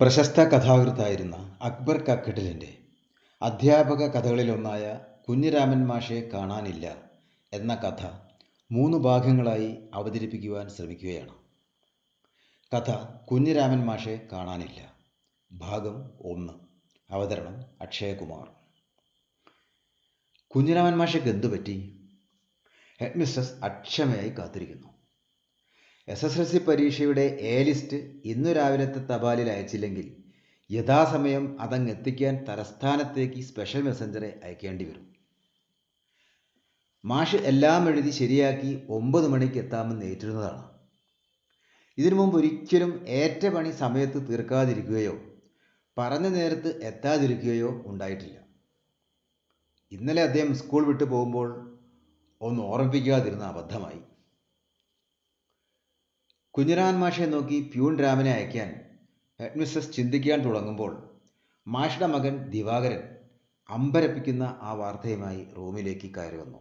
പ്രശസ്ത കഥാകൃത്തായിരുന്ന അക്ബർ കക്കട്ടിലിൻ്റെ അധ്യാപക കഥകളിലൊന്നായ കുഞ്ഞിരാമൻ മാഷെ കാണാനില്ല എന്ന കഥ 3 ഭാഗങ്ങളായി അവതരിപ്പിക്കുവാൻ ശ്രമിക്കുകയാണ്. കഥ കുഞ്ഞിരാമൻ മാഷെ കാണാനില്ല. ഭാഗം 1. അവതരണം അക്ഷയകുമാർ. കുഞ്ഞിരാമൻ മാഷയ്ക്ക് എന്തു പറ്റി? ഹെഡ് മിസ്ട്രസ് അക്ഷമയായി കാത്തിരിക്കുന്നു. SSLC പരീക്ഷയുടെ എ ലിസ്റ്റ് ഇന്നു രാവിലത്തെ തപാലിൽ അയച്ചില്ലെങ്കിൽ യഥാസമയം അതങ്ങ് എത്തിക്കാൻ തലസ്ഥാനത്തേക്ക് സ്പെഷ്യൽ മെസ്സഞ്ചറെ അയക്കേണ്ടി വരും. മാഷ് എല്ലാം എഴുതി ശരിയാക്കി 9 മണിക്ക് എത്താമെന്ന് ഏറ്റിരുന്നതാണ്. ഇതിനു മുമ്പ് ഒരിക്കലും ഏറ്റ പണി സമയത്ത് തീർക്കാതിരിക്കുകയോ പറഞ്ഞ നേരത്ത് എത്താതിരിക്കുകയോ ഉണ്ടായിട്ടില്ല. ഇന്നലെ അദ്ദേഹം സ്കൂൾ വിട്ടു പോകുമ്പോൾ ഒന്ന് ഓർമ്മിപ്പിക്കാതിരുന്ന അബദ്ധമായി. കുഞ്ഞിരാമൻ മാഷെ നോക്കി പ്യൂൺ രാമനെ അയക്കാൻ ഹെഡ് മിസ്ട്രസ് ചിന്തിക്കാൻ തുടങ്ങുമ്പോൾ മാഷുടെ മകൻ ദിവാകരൻ അമ്പരപ്പിക്കുന്ന ആ വാർത്തയുമായി റൂമിലേക്ക് കയറി വന്നു.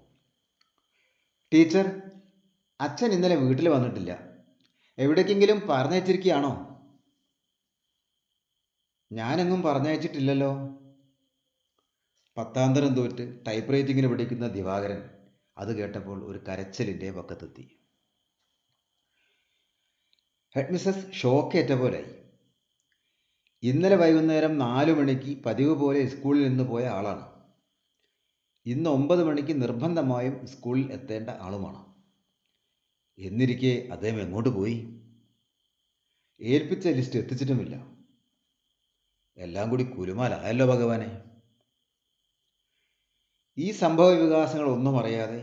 ടീച്ചർ, അച്ഛൻ ഇന്നലെ വീട്ടിൽ വന്നിട്ടില്ല. എവിടേക്കെങ്കിലും പറഞ്ഞയച്ചിരിക്കുകയാണോ? ഞാനെങ്ങും പറഞ്ഞയച്ചിട്ടില്ലല്ലോ. 10ാം തരം തോറ്റ് ടൈപ്പ് റൈറ്റിങ്ങിന് പഠിക്കുന്ന ദിവാകരൻ അത് കേട്ടപ്പോൾ ഒരു കരച്ചിലിൻ്റെ പക്കത്തെത്തി. Head Mrs ഷോക്കേറ്റ പോലായി. ഇന്നലെ വൈകുന്നേരം 4 മണിക്ക് പതിവ് പോലെ സ്കൂളിൽ നിന്ന് പോയ ആളാണ്. ഇന്ന് 9 മണിക്ക് നിർബന്ധമായും സ്കൂളിൽ എത്തേണ്ട ആളുമാണ്. എന്നിരിക്കെ അദ്ദേഹം എങ്ങോട്ട് പോയി? ഏൽപ്പിച്ച ലിസ്റ്റ് എത്തിച്ചിട്ടുമില്ല. എല്ലാം കൂടി കുലുമാലായല്ലോ ഭഗവാനെ. ഈ സംഭവ വികാസങ്ങളൊന്നും അറിയാതെ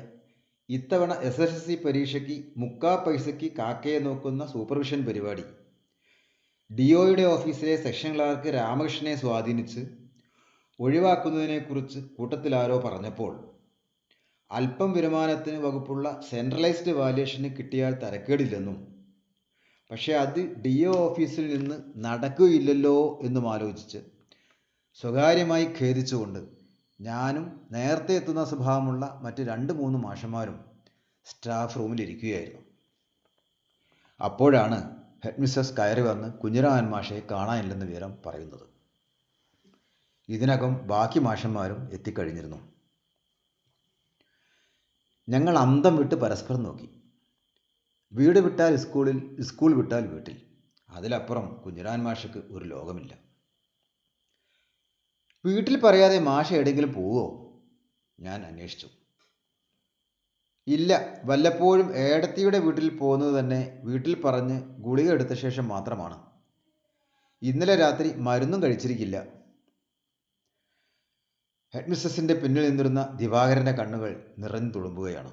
ഇത്തവണ SSLC പരീക്ഷയ്ക്ക് 3/4 പൈസയ്ക്ക് കാക്കയെ നോക്കുന്ന സൂപ്പർവിഷൻ പരിപാടി DOയുടെ ഓഫീസിലെ സെക്ഷൻ ക്ലാർക്ക് രാമകൃഷ്ണനെ സ്വാധീനിച്ച് ഒഴിവാക്കുന്നതിനെക്കുറിച്ച് കൂട്ടത്തിലാരോ പറഞ്ഞപ്പോൾ അല്പം വരുമാനത്തിന് വകുപ്പുള്ള സെൻട്രലൈസ്ഡ് വാല്യുവേഷന് കിട്ടിയാൽ തരക്കേടില്ലെന്നും പക്ഷേ അത് DO ഓഫീസിൽ നിന്ന് നടക്കുകയില്ലല്ലോ എന്നും ആലോചിച്ച് സ്വകാര്യമായി ഖേദിച്ചുകൊണ്ട് ഞാനും നേരത്തെ എത്തുന്ന സ്വഭാവമുള്ള മറ്റ് 2-3 മാഷന്മാരും സ്റ്റാഫ് റൂമിലിരിക്കുകയായിരുന്നു. അപ്പോഴാണ് ഹെഡ് മിസ്സസ് കയറി വന്ന് കുഞ്ഞിരാമൻ മാഷെ കാണാനില്ലെന്ന് വിവരം പറയുന്നത്. ഇതിനകം ബാക്കി മാഷന്മാരും എത്തിക്കഴിഞ്ഞിരുന്നു. ഞങ്ങൾ അന്തം വിട്ട് പരസ്പരം നോക്കി. വീട് വിട്ടാൽ സ്കൂളിൽ, സ്കൂൾ വിട്ടാൽ വീട്ടിൽ. അതിലപ്പുറം കുഞ്ഞിരാമൻ മാഷയ്ക്ക് ഒരു ലോകമില്ല. വീട്ടിൽ പറയാതെ മാഷ എവിടെയെങ്കിലും പോവോ? ഞാൻ അന്വേഷിച്ചു. ഇല്ല, വല്ലപ്പോഴും ഏടത്തിയുടെ വീട്ടിൽ പോകുന്നത് തന്നെ വീട്ടിൽ പറഞ്ഞ് ഗുളിക എടുത്ത ശേഷം മാത്രമാണ്. ഇന്നലെ രാത്രി മരുന്നും കഴിച്ചിരിക്കില്ല. ഹെഡ് മിസ്സസിൻ്റെ പിന്നിൽ നിന്നിരുന്ന ദിവാകരൻ്റെ കണ്ണുകൾ നിറഞ്ഞു തുളുമ്പുകയാണ്.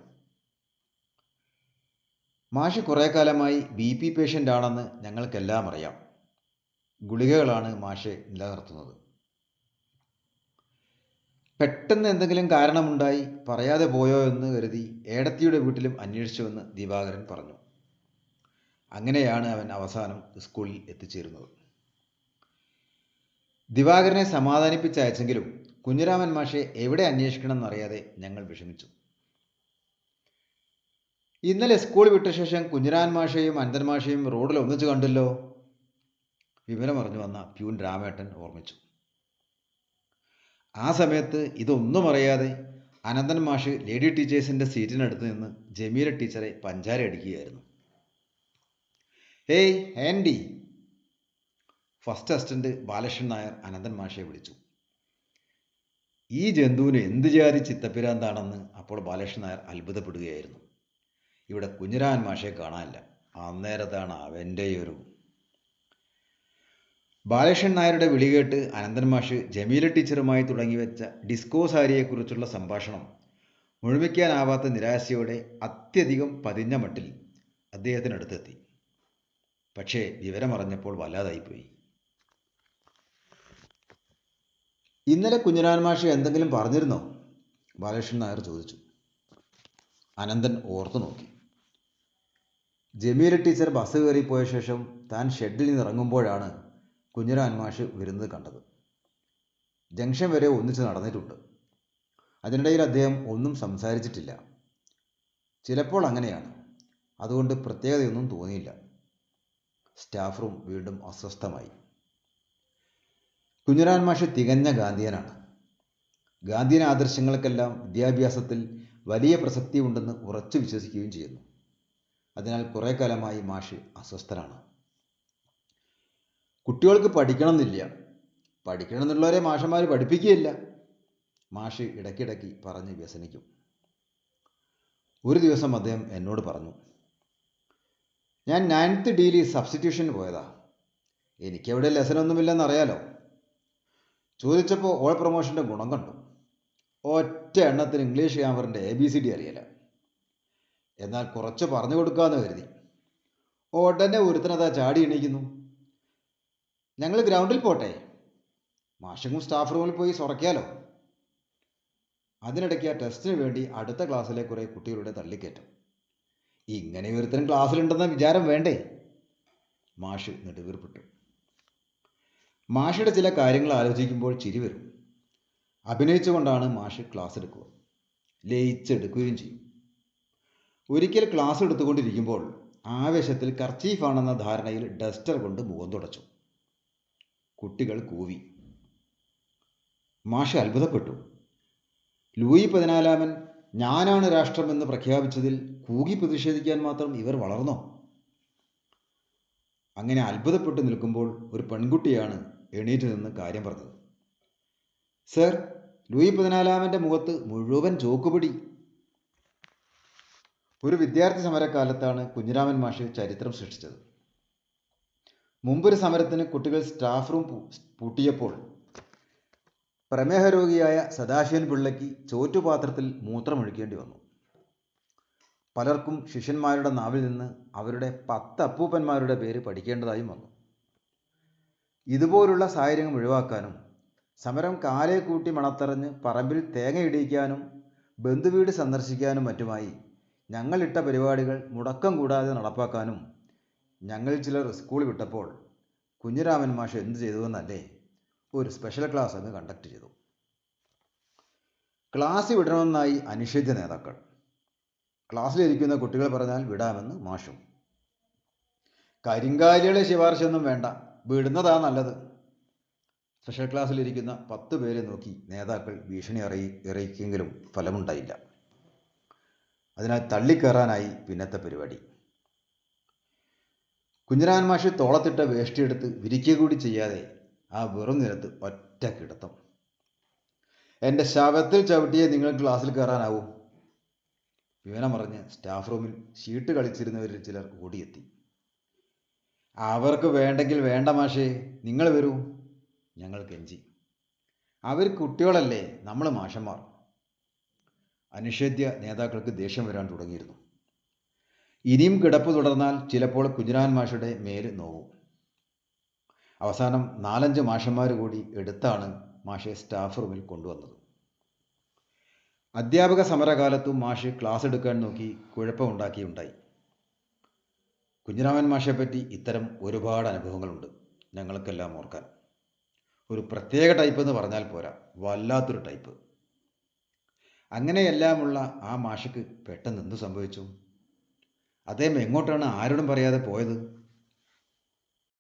മാഷ് കുറേ കാലമായി BP പേഷ്യൻ്റ് ആണെന്ന് ഞങ്ങൾക്കെല്ലാം അറിയാം. ഗുളികകളാണ് മാഷെ നിലനിർത്തുന്നത്. പെട്ടെന്ന് എന്തെങ്കിലും കാരണമുണ്ടായി പറയാതെ പോയോ എന്ന് കരുതി ഏടത്തിയുടെ വീട്ടിലും അന്വേഷിച്ചുവെന്ന് ദിവാകരൻ പറഞ്ഞു. അങ്ങനെയാണ് അവൻ അവസാനം സ്കൂളിൽ എത്തിച്ചേരുന്നത്. ദിവാകരനെ സമാധാനിപ്പിച്ചയച്ചെങ്കിലും കുഞ്ഞിരാമൻ മാഷെ എവിടെ അന്വേഷിക്കണമെന്നറിയാതെ ഞങ്ങൾ വിഷമിച്ചു. ഇന്നലെ സ്കൂൾ വിട്ട ശേഷം കുഞ്ഞിരാമൻ മാഷെയും അനന്തൻ മാഷെയും റോഡിൽ ഒന്നിച്ചു കണ്ടല്ലോ. വിവരം അറിഞ്ഞു വന്ന പ്യൂൺ രാമേട്ടൻ ഓർമ്മിച്ചു. ആ സമയത്ത് ഇതൊന്നും അറിയാതെ അനന്തൻ മാഷ് ലേഡി ടീച്ചേഴ്സിൻ്റെ സീറ്റിനടുത്ത് നിന്ന് ജമീല ടീച്ചറെ പഞ്ചാര അടിക്കുകയായിരുന്നു. Hey Aandi! First assistant Balakrishnan Nair Ananthan മാഷെ വിളിച്ചു. ഈ ജന്തുവിന് എന്ത് ജാതി ചിത്തപ്പിരാന്താണെന്ന് അപ്പോൾ ബാലകൃഷ്ണൻ നായർ അത്ഭുതപ്പെടുകയായിരുന്നു. ഇവിടെ കുഞ്ഞിരാമൻ മാഷെ കാണാനില്ല. അന്നേരത്താണ് അവൻ്റെ ഒരു... ബാലകൃഷ്ണൻ നായരുടെ വിളി കേട്ട് അനന്തൻ മാഷ് ജമീല ടീച്ചറുമായി തുടങ്ങിവെച്ച ഡിസ്കോ സാരിയെക്കുറിച്ചുള്ള സംഭാഷണം മുഴുമിക്കാനാവാത്ത നിരാശയോടെ അത്യധികം പതിഞ്ഞ മട്ടിൽ അദ്ദേഹത്തിനടുത്തെത്തി. പക്ഷേ വിവരമറിഞ്ഞപ്പോൾ വല്ലാതായിപ്പോയി. ഇന്നലെ കുഞ്ഞിരാമൻ മാഷ് എന്തെങ്കിലും പറഞ്ഞിരുന്നോ? ബാലകൃഷ്ണൻ നായർ ചോദിച്ചു. അനന്തൻ ഓർത്തു നോക്കി. ജമീല ടീച്ചർ ബസ് കയറിപ്പോയ ശേഷം താൻ ഷെഡിൽ നിന്ന് ഇറങ്ങുമ്പോഴാണ് കുഞ്ഞിരാമൻ മാഷ് വരുന്നത് കണ്ടത്. ജംഗ്ഷൻ വരെ ഒന്നിച്ച് നടന്നിട്ടുണ്ട്. അതിനിടയിൽ അദ്ദേഹം ഒന്നും സംസാരിച്ചിട്ടില്ല. ചിലപ്പോൾ അങ്ങനെയാണ്. അതുകൊണ്ട് പ്രത്യേകതയൊന്നും തോന്നിയില്ല. സ്റ്റാഫ് റൂം വീണ്ടും അസ്വസ്ഥമായി. കുഞ്ഞിരാൻ മാഷ് തികഞ്ഞ ഗാന്ധിയനാണ്. ഗാന്ധിയൻ ആദർശങ്ങൾക്കെല്ലാം വിദ്യാഭ്യാസത്തിൽ വലിയ പ്രസക്തിയുണ്ടെന്ന് ഉറച്ചു വിശ്വസിക്കുകയും ചെയ്യുന്നു. അതിനാൽ കുറേ കാലമായി മാഷ് അസ്വസ്ഥനാണ്. കുട്ടികൾക്ക് പഠിക്കണം എന്നില്ല, പഠിക്കണം എന്നുള്ളവരെ മാഷന്മാർ പഠിപ്പിക്കുകയില്ല. മാഷ് ഇടയ്ക്കിടയ്ക്ക് പറഞ്ഞ് വ്യസനിക്കും. ഒരു ദിവസം അദ്ദേഹം എന്നോട് പറഞ്ഞു, ഞാൻ 9th ഡിയിൽ സബ്സ്റ്റിറ്റ്യൂഷന് പോയതാ, എനിക്കവിടെ ലെസനൊന്നുമില്ലെന്നറിയാലോ. ചോദിച്ചപ്പോൾ ഓൾ പ്രൊമോഷൻ്റെ ഗുണം കണ്ടു. ഒറ്റ എണ്ണത്തിന് ഇംഗ്ലീഷ് ഗ്രാമറിൻ്റെ ABCD അറിയില്ല. എന്നാൽ കുറച്ച് പറഞ്ഞു കൊടുക്കാമെന്ന് കരുതി. ഉടനെ ഒരുത്തനതാ ചാടി എണീക്കുന്നു. ഞങ്ങൾ ഗ്രൗണ്ടിൽ പോട്ടെ, മാഷും സ്റ്റാഫ് റൂമിൽ പോയി സുറയ്ക്കാലോ. അതിനിടയ്ക്ക് ആ ടെസ്റ്റിന് വേണ്ടി അടുത്ത ക്ലാസ്സിലെ കുറേ കുട്ടികളുടെ തള്ളിക്കയറ്റം. ഇങ്ങനെ ഒരുത്തൻ ക്ലാസ്സിലുണ്ടെന്ന വിചാരം വേണ്ടേ? മാഷ് നെടുവീർപ്പിട്ടു. മാഷയുടെ ചില കാര്യങ്ങൾ ആലോചിക്കുമ്പോൾ ചിരി വരും. അഭിനയിച്ചുകൊണ്ടാണ് മാഷ് ക്ലാസ് എടുക്കുക, ലയിച്ചെടുക്കുകയും ചെയ്യും. ഒരിക്കൽ ക്ലാസ് എടുത്തുകൊണ്ടിരിക്കുമ്പോൾ ആവേശത്തിൽ കർച്ചീഫാണെന്ന ധാരണയിൽ ഡസ്റ്റർ കൊണ്ട് മുഖം തുടച്ചു. കുട്ടികൾ കൂവി. മാഷ് അത്ഭുതപ്പെട്ടു. ലൂയി 14 ഞാനാണ് രാഷ്ട്രമെന്ന് പ്രഖ്യാപിച്ചതിൽ കൂകി പ്രതിഷേധിക്കാൻ മാത്രം ഇവർ വളർന്നോ? അങ്ങനെ അത്ഭുതപ്പെട്ടു നിൽക്കുമ്പോൾ ഒരു പെൺകുട്ടിയാണ് എണീറ്റ് നിന്ന് കാര്യം പറഞ്ഞത്. സർ, ലൂയി 14 മുഖത്ത് മുഴുവൻ ചോക്കുപിടി. ഒരു വിദ്യാർത്ഥി സമരക്കാലത്താണ് കുഞ്ഞിരാമൻ മാഷ് ചരിത്രം സൃഷ്ടിച്ചത്. മുമ്പൊരു സമരത്തിന് കുട്ടികൾ സ്റ്റാഫ് റൂം പൂട്ടിയപ്പോൾ പ്രമേഹ രോഗിയായ സദാശിവൻ പിള്ളയ്ക്ക് ചോറ്റുപാത്രത്തിൽ മൂത്രമൊഴിക്കേണ്ടി വന്നു. പലർക്കും ശിഷ്യന്മാരുടെ നാവിൽ നിന്ന് അവരുടെ 10 അപ്പൂപ്പന്മാരുടെ പേര് പഠിക്കേണ്ടതായും വന്നു. ഇതുപോലുള്ള സാഹചര്യങ്ങൾ ഒഴിവാക്കാനും സമരം കാലേ കൂട്ടി മണത്തറിഞ്ഞ് പറമ്പിൽ തേങ്ങ ഇടിയിക്കാനും ബന്ധുവീട് സന്ദർശിക്കാനും മറ്റുമായി ഞങ്ങളിട്ട പരിപാടികൾ മുടക്കം കൂടാതെ നടപ്പാക്കാനും ഞങ്ങൾ ചിലർ സ്കൂൾ വിട്ടപ്പോൾ കുഞ്ഞിരാമൻ മാഷ് എന്ത് ചെയ്തുവെന്നല്ലേ, ഒരു സ്പെഷ്യൽ ക്ലാസ് അങ്ങ് കണ്ടക്ട് ചെയ്തു. ക്ലാസ് വിടണമെന്നായി അനിഷേധ്യ നേതാക്കൾ. ക്ലാസ്സിലിരിക്കുന്ന കുട്ടികൾ പറഞ്ഞാൽ വിടാമെന്ന് മാഷും. കരിങ്കാലികളെ ശുപാർശയൊന്നും വേണ്ട, വിടുന്നതാ നല്ലത്. സ്പെഷ്യൽ ക്ലാസ്സിലിരിക്കുന്ന 10 പേരെ നോക്കി നേതാക്കൾ ഭീഷണി അറിയിക്കെങ്കിലും ഫലമുണ്ടായില്ല. അതിനാൽ തള്ളിക്കയറാനായി പിന്നത്തെ പരിപാടി. കുഞ്ഞിരാമൻ മാഷ് തോളത്തിട്ട വേഷ്ടിയെടുത്ത് വിരിക്കുക കൂടി ചെയ്യാതെ ആ വെറും നിലത്ത് ഒറ്റ കിടത്തം. എൻ്റെ ശവത്തിൽ ചവിട്ടിയെ നിങ്ങൾ ക്ലാസ്സിൽ കയറാനാവും. വിവരമറിഞ്ഞ് സ്റ്റാഫ് റൂമിൽ ഷീട്ട് കളിച്ചിരുന്നവരിൽ ചിലർ ഓടിയെത്തി. അവർക്ക് വേണ്ടെങ്കിൽ വേണ്ട മാഷേ, നിങ്ങൾ വരൂ, ഞങ്ങൾ കെഞ്ചി. അവർ കുട്ടികളല്ലേ, നമ്മൾ മാഷന്മാർ. അനിഷേധ്യ നേതാക്കൾക്ക് ദേഷ്യം വരാൻ തുടങ്ങിയിരുന്നു. ഇനിയും കിടപ്പ് തുടർന്നാൽ ചിലപ്പോൾ കുഞ്ഞിരാമൻ മാഷയുടെ മേല് നോവും. അവസാനം 4-5 മാഷന്മാർ കൂടി എടുത്താണ് മാഷെ സ്റ്റാഫ് റൂമിൽ കൊണ്ടുവന്നത്. അധ്യാപക സമരകാലത്തും മാഷ് ക്ലാസ് എടുക്കാൻ നോക്കി കുഴപ്പമുണ്ടാക്കിയുണ്ടായി. കുഞ്ഞിരാമൻ മാഷെപ്പറ്റി ഇത്തരം ഒരുപാട് അനുഭവങ്ങളുണ്ട് ഞങ്ങൾക്കെല്ലാം ഓർക്കാൻ. ഒരു പ്രത്യേക ടൈപ്പ് എന്ന് പറഞ്ഞാൽ പോരാ, വല്ലാത്തൊരു ടൈപ്പ്. അങ്ങനെയെല്ലാമുള്ള ആ മാഷക്ക് പെട്ടെന്ന് എന്തു സംഭവിച്ചു? അദ്ദേഹം എങ്ങോട്ടാണ് ആരോടും പറയാതെ പോയത്?